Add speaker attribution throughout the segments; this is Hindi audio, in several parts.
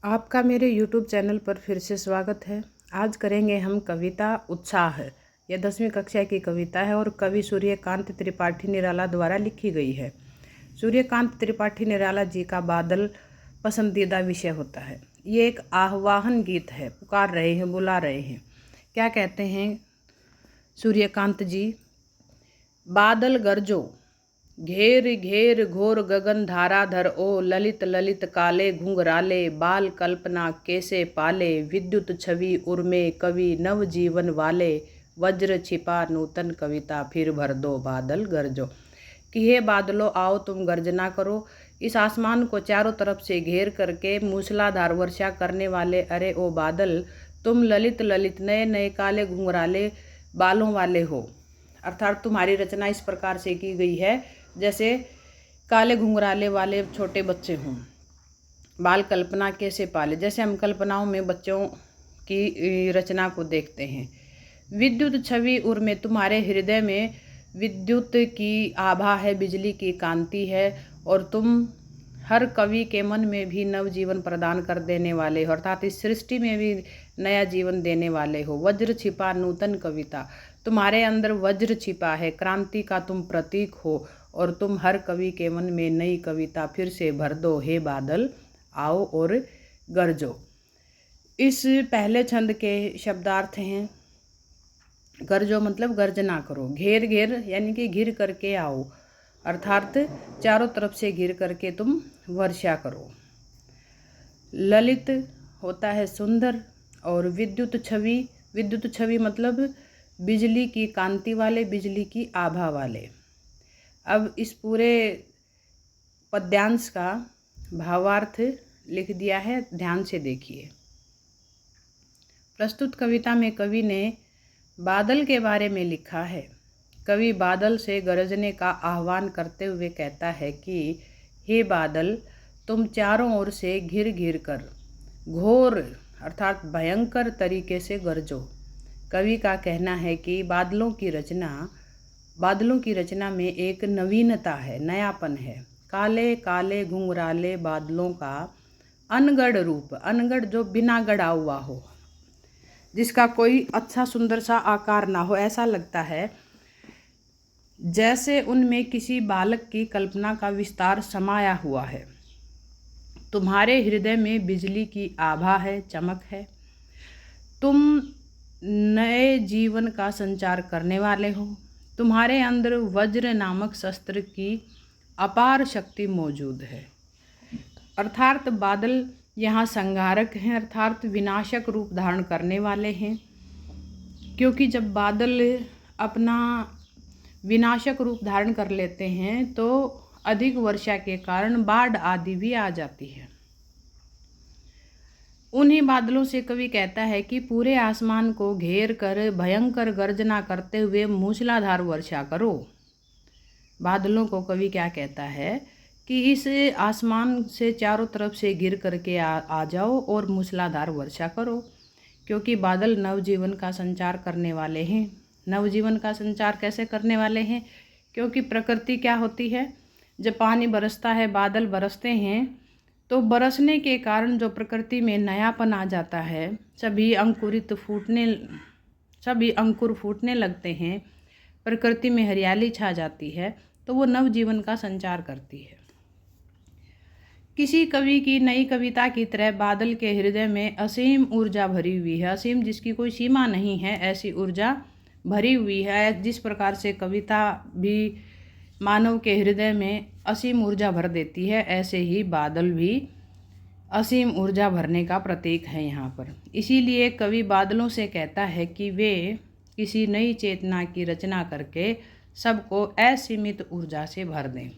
Speaker 1: आपका मेरे YouTube चैनल पर फिर से स्वागत है। आज करेंगे हम कविता उत्साह। यह 10वीं कक्षा की कविता है और कवि सूर्यकांत त्रिपाठी निराला द्वारा लिखी गई है। सूर्यकांत त्रिपाठी निराला जी का बादल पसंदीदा विषय होता है। ये एक आह्वान गीत है, पुकार रहे हैं, बुला रहे हैं। क्या कहते हैं सूर्यकांत जी? बादल गरजो, घेर घेर घोर गगन धाराधर ओ, ललित ललित काले घुंघराले बाल कल्पना कैसे पाले, विद्युत छवि उर्मे कवि नव जीवन वाले, वज्र छिपा नूतन कविता फिर भर दो बादल गरजो। कि हे बादलों आओ तुम गर्जना करो, इस आसमान को चारों तरफ से घेर करके मूसलाधार वर्षा करने वाले अरे ओ बादल, तुम ललित ललित नए नए काले घुंघराले बालों वाले हो। अर्थात तुम्हारी रचना इस प्रकार से की गई है जैसे काले घुंघराले वाले छोटे बच्चे हों। बाल कल्पना कैसे पाले, जैसे हम कल्पनाओं में बच्चों की रचना को देखते हैं। विद्युत छवि उर्मे, तुम्हारे हृदय में विद्युत की आभा है, बिजली की कांति है और तुम हर कवि के मन में भी नव जीवन प्रदान कर देने वाले हो, अर्थात इस सृष्टि में भी नया जीवन देने वाले हो। वज्र छिपा नूतन कविता, तुम्हारे अंदर वज्र छिपा है, क्रांति का तुम प्रतीक हो और तुम हर कवि के मन में नई कविता फिर से भर दो। हे बादल आओ और गरजो। इस पहले छंद के शब्दार्थ हैं गरजो मतलब गर्जना करो, घेर घेर यानी कि घिर करके आओ, अर्थात चारों तरफ से घिर करके तुम वर्षा करो। ललित होता है सुंदर और विद्युत छवि मतलब बिजली की कांति वाले, बिजली की आभा वाले। अब इस पूरे पद्यांश का भावार्थ लिख दिया है, ध्यान से देखिए। प्रस्तुत कविता में कवि ने बादल के बारे में लिखा है। कवि बादल से गरजने का आह्वान करते हुए कहता है कि हे बादल, तुम चारों ओर से घिर घिर कर घोर अर्थात भयंकर तरीके से गरजो। कवि का कहना है कि बादलों की रचना में एक नवीनता है, नयापन है। काले काले घुंघराले बादलों का अनगढ़ रूप, अनगढ़ जो बिना गढ़ा हुआ हो, जिसका कोई अच्छा सुंदर सा आकार ना हो, ऐसा लगता है जैसे उनमें किसी बालक की कल्पना का विस्तार समाया हुआ है। तुम्हारे हृदय में बिजली की आभा है, चमक है। तुम नए जीवन का संचार करने वाले हो। तुम्हारे अंदर वज्र नामक शस्त्र की अपार शक्ति मौजूद है। अर्थात बादल यहाँ संहारक हैं, अर्थात विनाशक रूप धारण करने वाले हैं, क्योंकि जब बादल अपना विनाशक रूप धारण कर लेते हैं तो अधिक वर्षा के कारण बाढ़ आदि भी आ जाती है। उन्हीं बादलों से कवि कहता है कि पूरे आसमान को घेर कर भयंकर गर्जना करते हुए मूसलाधार वर्षा करो। बादलों को कवि क्या कहता है कि इस आसमान से चारों तरफ से गिर करके आ जाओ और मूसलाधार वर्षा करो, क्योंकि बादल नवजीवन का संचार करने वाले हैं। नवजीवन का संचार कैसे करने वाले हैं? क्योंकि प्रकृति क्या होती है, जब पानी बरसता है, बादल बरसते हैं, तो बरसने के कारण जो प्रकृति में नयापन आ जाता है, सभी अंकुर फूटने लगते हैं, प्रकृति में हरियाली छा जाती है, तो वो नवजीवन का संचार करती है। किसी कवि की नई कविता की तरह बादल के हृदय में असीम ऊर्जा भरी हुई है। असीम जिसकी कोई सीमा नहीं है, ऐसी ऊर्जा भरी हुई है। जिस प्रकार से कविता भी मानव के हृदय में असीम ऊर्जा भर देती है, ऐसे ही बादल भी असीम ऊर्जा भरने का प्रतीक है यहाँ पर। इसीलिए कवि बादलों से कहता है कि वे किसी नई चेतना की रचना करके सबको असीमित ऊर्जा से भर दें,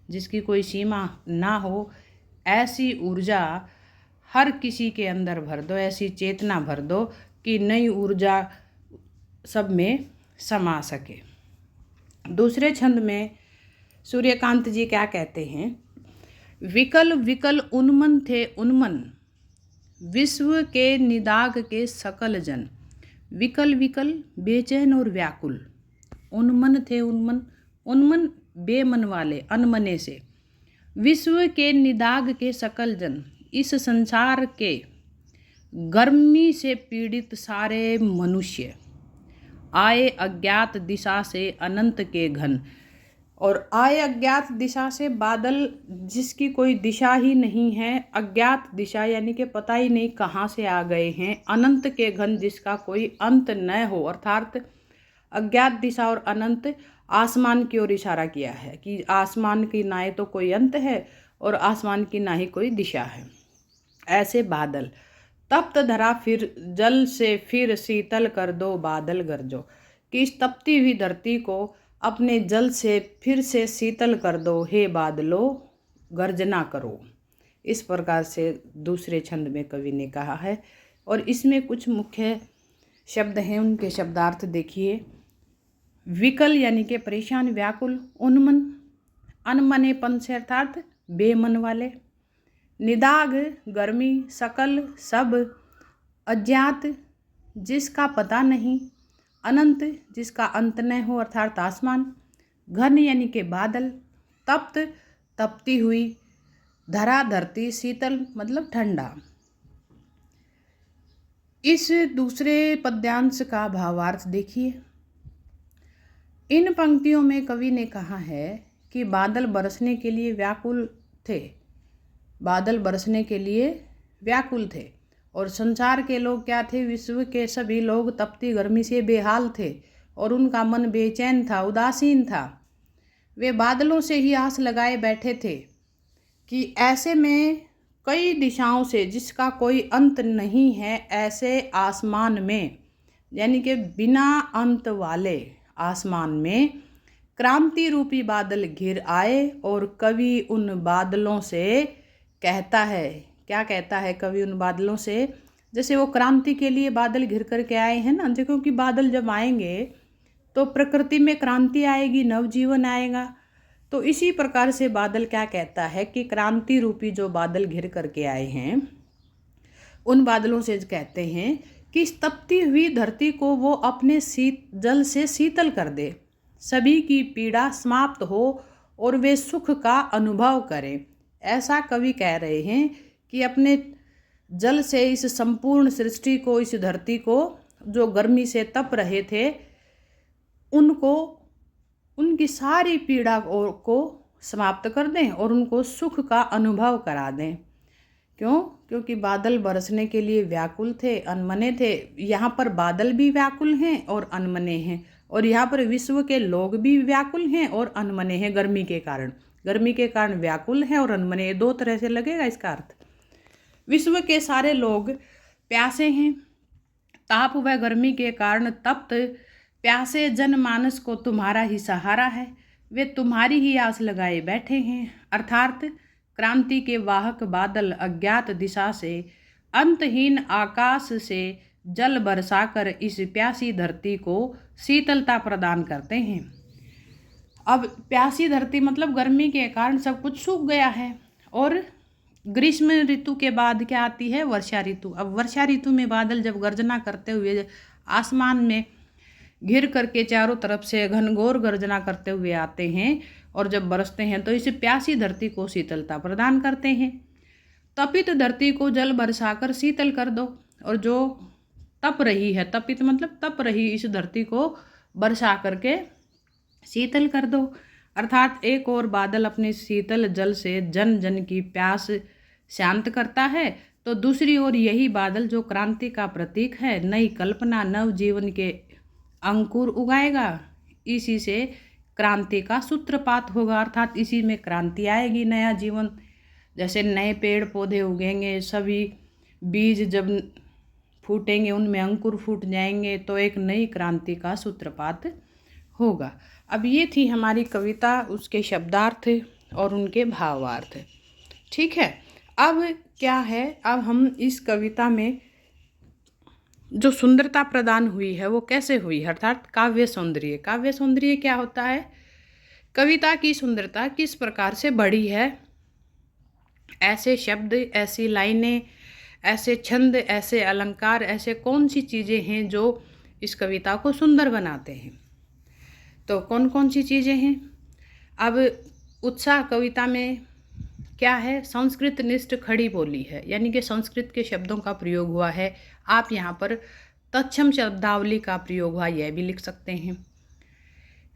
Speaker 1: जिसकी कोई सीमा ना हो। ऐसी ऊर्जा हर किसी के अंदर भर दो, ऐसी चेतना भर दो कि नई ऊर्जा सब में समा सके। दूसरे छंद में सूर्यकांत जी क्या कहते हैं? विकल विकल उन्मन थे उन्मन, विश्व के निदाग के सकल जन। विकल विकल बेचैन और व्याकुल, उन्मन थे उन्मन, उन्मन बेमन वाले, अनमने से। विश्व के निदाग के सकल जन, इस संसार के गर्मी से पीड़ित सारे मनुष्य आए अज्ञात दिशा से अनंत के घन। और आए अज्ञात दिशा से, बादल जिसकी कोई दिशा ही नहीं है, अज्ञात दिशा यानी कि पता ही नहीं कहाँ से आ गए हैं। अनंत के घन जिसका कोई अंत न हो, अर्थात अज्ञात दिशा और अनंत आसमान की ओर इशारा किया है कि आसमान की ना ही तो कोई अंत है और आसमान की ना ही कोई दिशा है। ऐसे बादल तप्त धरा फिर जल से फिर शीतल कर दो बादल गरजो, कि इस तपती हुई धरती को अपने जल से फिर से शीतल कर दो हे बादलो गर्जना करो। इस प्रकार से दूसरे छंद में कवि ने कहा है। और इसमें कुछ मुख्य शब्द हैं, उनके शब्दार्थ देखिए। विकल यानी कि परेशान, व्याकुल, उन्मन अनमनेपन से अर्थात बेमन वाले, निदाग गर्मी, सकल सब, अज्ञात जिसका पता नहीं, अनंत जिसका अंत न हो अर्थात आसमान, घन यानी कि बादल, तप्त तपती हुई, धरा धरती, शीतल मतलब ठंडा। इस दूसरे पद्यांश का भावार्थ देखिए। इन पंक्तियों में कवि ने कहा है कि बादल बरसने के लिए व्याकुल थे, बादल बरसने के लिए व्याकुल थे। और संसार के लोग क्या थे? विश्व के सभी लोग तपती गर्मी से बेहाल थे और उनका मन बेचैन था, उदासीन था। वे बादलों से ही आस लगाए बैठे थे कि ऐसे में कई दिशाओं से जिसका कोई अंत नहीं है, ऐसे आसमान में यानी कि बिना अंत वाले आसमान में क्रांति रूपी बादल घिर आए। और कवि उन बादलों से कहता है, क्या कहता है कवि उन बादलों से? जैसे वो क्रांति के लिए बादल घिर करके आए हैं ना, देखो कि बादल जब आएंगे तो प्रकृति में क्रांति आएगी, नवजीवन आएगा। तो इसी प्रकार से बादल क्या कहता है कि क्रांति रूपी जो बादल घिर करके आए हैं, उन बादलों से कहते हैं कि इस तपती हुई धरती को वो अपने जल से शीतल कर दे, सभी की पीड़ा समाप्त हो और वे सुख का अनुभव करें। ऐसा कवि कह रहे हैं कि अपने जल से इस संपूर्ण सृष्टि को, इस धरती को जो गर्मी से तप रहे थे, उनको उनकी सारी पीड़ा को समाप्त कर दें और उनको सुख का अनुभव करा दें। क्यों? क्योंकि बादल बरसने के लिए व्याकुल थे, अनमने थे। यहाँ पर बादल भी व्याकुल हैं और अनमने हैं, और यहाँ पर विश्व के लोग भी व्याकुल हैं और अनमने हैं गर्मी के कारण। गर्मी के कारण व्याकुल हैं और अनमने, दो तरह से लगेगा इसका अर्थ। विश्व के सारे लोग प्यासे हैं, ताप व गर्मी के कारण तप्त प्यासे जनमानस को तुम्हारा ही सहारा है, वे तुम्हारी ही आस लगाए बैठे हैं। अर्थात क्रांति के वाहक बादल अज्ञात दिशा से, अंतहीन आकाश से जल बरसाकर इस प्यासी धरती को शीतलता प्रदान करते हैं। अब प्यासी धरती मतलब गर्मी के कारण सब कुछ सूख गया है। और ग्रीष्म ऋतु के बाद क्या आती है? वर्षा ऋतु। अब वर्षा ऋतु में बादल जब गर्जना करते हुए आसमान में घिर करके चारों तरफ से घनघोर गर्जना करते हुए आते हैं और जब बरसते हैं तो इस प्यासी धरती को शीतलता प्रदान करते हैं। तपित धरती को जल बरसाकर शीतल कर दो, और जो तप रही है, तपित मतलब तप रही, इस धरती को बरसा करके शीतल कर दो। अर्थात एक और बादल अपने शीतल जल से जन जन की प्यास शांत करता है, तो दूसरी ओर यही बादल जो क्रांति का प्रतीक है, नई कल्पना, नव जीवन के अंकुर उगाएगा। इसी से क्रांति का सूत्रपात होगा, अर्थात इसी में क्रांति आएगी, नया जीवन। जैसे नए पेड़ पौधे उगेंगे, सभी बीज जब फूटेंगे, उनमें अंकुर फूट जाएंगे, तो एक नई क्रांति का सूत्रपात होगा। अब ये थी हमारी कविता, उसके शब्दार्थ और उनके भावार्थ। ठीक है, अब क्या है, अब हम इस कविता में जो सुंदरता प्रदान हुई है वो कैसे हुई, अर्थात काव्य सौंदर्य। काव्य सौंदर्य क्या होता है? कविता की सुंदरता किस प्रकार से बढ़ी है, ऐसे शब्द, ऐसी लाइनें, ऐसे छंद, ऐसे अलंकार, ऐसे कौन सी चीज़ें हैं जो इस कविता को सुंदर बनाते हैं। तो कौन कौन सी चीज़ें हैं? अब उत्साह कविता में क्या है, संस्कृत निष्ठ खड़ी बोली है, यानी कि संस्कृत के शब्दों का प्रयोग हुआ है। आप यहाँ पर तत्सम शब्दावली का प्रयोग हुआ यह भी लिख सकते हैं।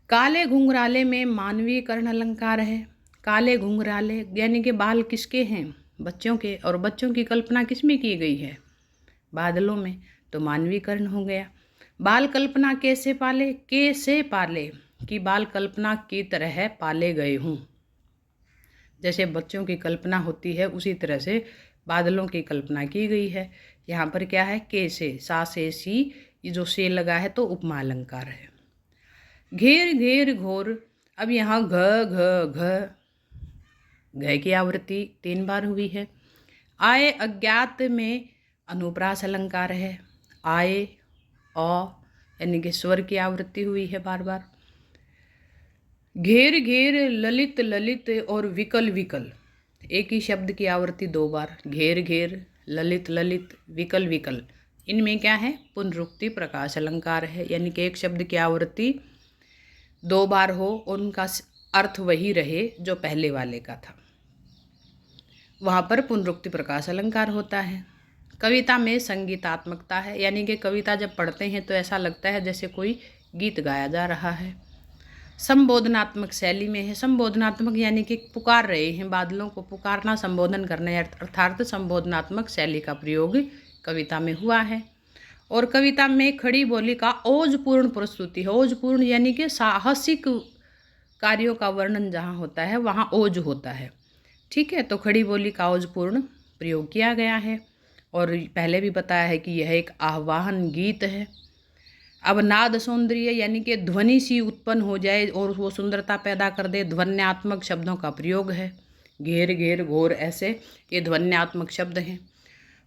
Speaker 1: काले घुंघराले में मानवीय कर्ण अलंकार है। काले घुंघराले यानी कि बाल किसके हैं, बच्चों के, और बच्चों की कल्पना किस में की गई है, बादलों में, तो मानवीय कर्ण हो गया। बाल कल्पना कैसे पाले, कैसे पाले, कि बाल कल्पना की तरह पाले गए हूँ। जैसे बच्चों की कल्पना होती है उसी तरह से बादलों की कल्पना की गई है। यहाँ पर क्या है, कैसे, सा से सी, ये जो से लगा है तो उपमा अलंकार है। घेर घेर घोर, अब यहाँ घ की आवृत्ति 3 बार हुई है। आए अज्ञात में अनुप्रास अलंकार है। आए अ यानी कि स्वर की आवृत्ति हुई है बार बार। घेर घेर, ललित ललित और विकल विकल, एक ही शब्द की आवृत्ति 2 बार। घेर घेर, ललित ललित, विकल विकल, इनमें क्या है, पुनरुक्ति प्रकाश अलंकार है, यानी कि एक शब्द की आवृत्ति 2 बार हो और उनका अर्थ वही रहे जो पहले वाले का था, वहाँ पर पुनरुक्ति प्रकाश अलंकार होता है। कविता में संगीतात्मकता है, यानी कि कविता जब पढ़ते हैं तो ऐसा लगता है जैसे कोई गीत गाया जा रहा है। संबोधनात्मक शैली में है। संबोधनात्मक यानी कि पुकार रहे हैं, बादलों को पुकारना संबोधन करना, अर्थात संबोधनात्मक शैली का प्रयोग कविता में हुआ है। और कविता में खड़ी बोली का ओजपूर्ण प्रस्तुति है। ओजपूर्ण यानी कि साहसिक कार्यों का वर्णन जहाँ होता है वहाँ ओज होता है, ठीक है। तो खड़ी बोली का ओजपूर्ण प्रयोग किया गया है। और पहले भी बताया है कि यह एक आह्वान गीत है। अब नाद सौंदर्य यानी कि ध्वनि सी उत्पन्न हो जाए और वो सुंदरता पैदा कर दे, ध्वन्यात्मक शब्दों का प्रयोग है। घेर घेर घोर, ऐसे ये ध्वन्यात्मक शब्द हैं।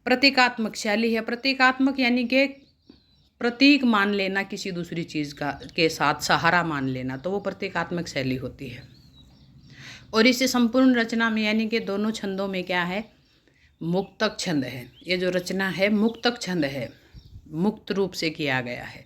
Speaker 1: प्रतीकात्मक शैली है। प्रतीकात्मक यानी कि प्रतीक मान लेना किसी दूसरी चीज़ का के साथ, सहारा मान लेना, तो वो प्रतीकात्मक शैली होती है। और इसे संपूर्ण रचना में यानी कि दोनों छंदों में क्या है, मुक्तक छंद है। ये जो रचना है मुक्तक छंद है, मुक्त रूप से किया गया है।